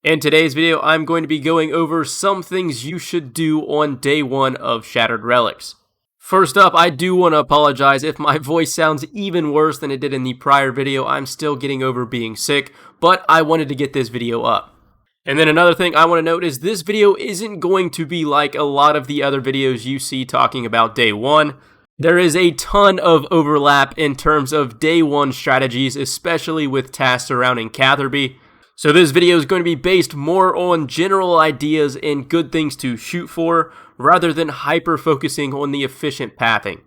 In today's video, I'm going to be going over some things you should do on day one of Shattered Relics. First up, I do want to apologize if my voice sounds even worse than it did in the prior video. I'm still getting over being sick, but I wanted to get this video up. And then another thing I want to note is this video isn't going to be like a lot of the other videos you see talking about day one. There is a ton of overlap in terms of day one strategies, especially with tasks surrounding Catherby. So this video is going to be based more on general ideas and good things to shoot for, rather than hyper-focusing on the efficient pathing.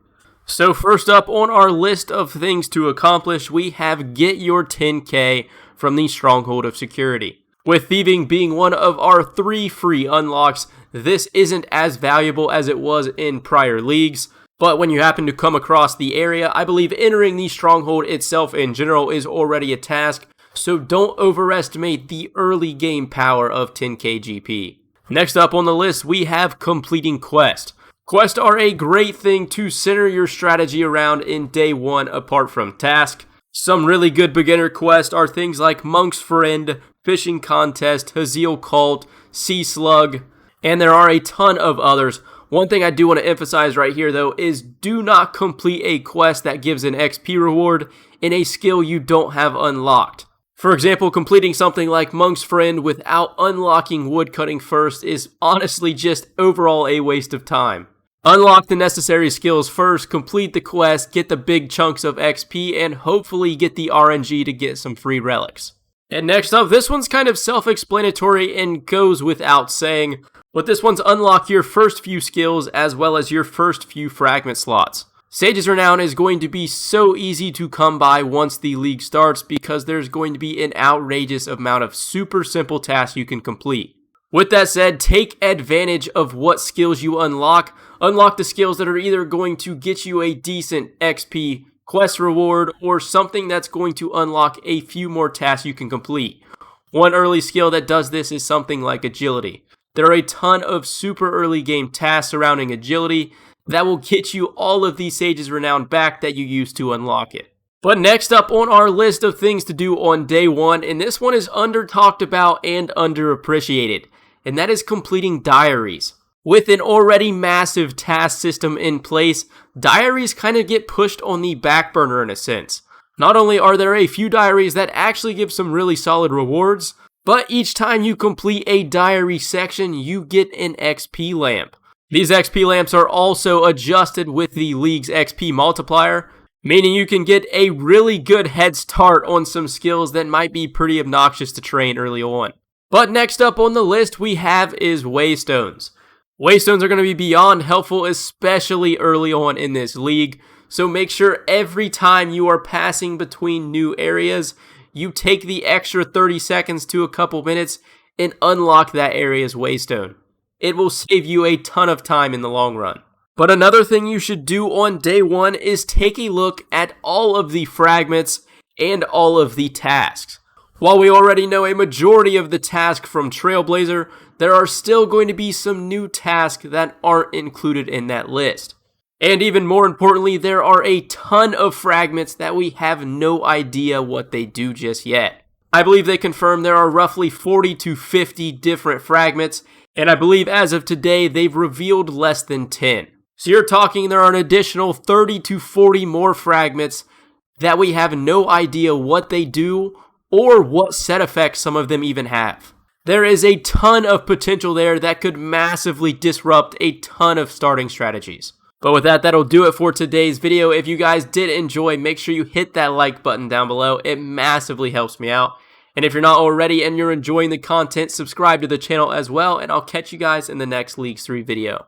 So first up on our list of things to accomplish, we have get your 10k from the Stronghold of Security. With thieving being one of our 3 free unlocks, this isn't as valuable as it was in prior leagues, but when you happen to come across the area, I believe entering the Stronghold itself in general is already a task, so don't overestimate the early game power of 10k GP. Next up on the list, we have completing quests. Quests are a great thing to center your strategy around in day one apart from task. Some really good beginner quests are things like Monk's Friend, Fishing Contest, Haziel Cult, Sea Slug, and there are a ton of others. One thing I do want to emphasize right here though is do not complete a quest that gives an XP reward in a skill you don't have unlocked. For example, completing something like Monk's Friend without unlocking woodcutting first is honestly just overall a waste of time. Unlock the necessary skills first, complete the quest, get the big chunks of XP, and hopefully get the RNG to get some free relics. And next up, this one's kind of self-explanatory and goes without saying, but this one's unlock your first few skills as well as your first few fragment slots. Sage's Renown is going to be so easy to come by once the league starts because there's going to be an outrageous amount of super simple tasks you can complete. With that said, take advantage of what skills you unlock. Unlock the skills that are either going to get you a decent XP quest reward or something that's going to unlock a few more tasks you can complete. One early skill that does this is something like Agility. There are a ton of super early game tasks surrounding Agility that will get you all of the Sage's Renown back that you used to unlock it. But next up on our list of things to do on day one, and this one is under talked about and underappreciated, and that is completing diaries. With an already massive task system in place, diaries kind of get pushed on the back burner in a sense. Not only are there a few diaries that actually give some really solid rewards, but each time you complete a diary section, you get an XP lamp. These XP lamps are also adjusted with the league's XP multiplier, meaning you can get a really good head start on some skills that might be pretty obnoxious to train early on. But next up on the list we have is Waystones. Waystones are going to be beyond helpful, especially early on in this league, so make sure every time you are passing between new areas, you take the extra 30 seconds to a couple minutes and unlock that area's Waystone. It will save you a ton of time in the long run. But another thing you should do on day one is take a look at all of the fragments and all of the tasks. While we already know a majority of the tasks from Trailblazer, there are still going to be some new tasks that aren't included in that list. And even more importantly, there are a ton of fragments that we have no idea what they do just yet. I believe they confirmed there are roughly 40 to 50 different fragments, and I believe as of today, they've revealed less than 10. So you're talking there are an additional 30 to 40 more fragments that we have no idea what they do or what set effects some of them even have. There is a ton of potential there that could massively disrupt a ton of starting strategies. But with that, that'll do it for today's video. If you guys did enjoy, make sure you hit that like button down below. It massively helps me out. And if you're not already and you're enjoying the content, subscribe to the channel as well, and I'll catch you guys in the next Leagues 3 video.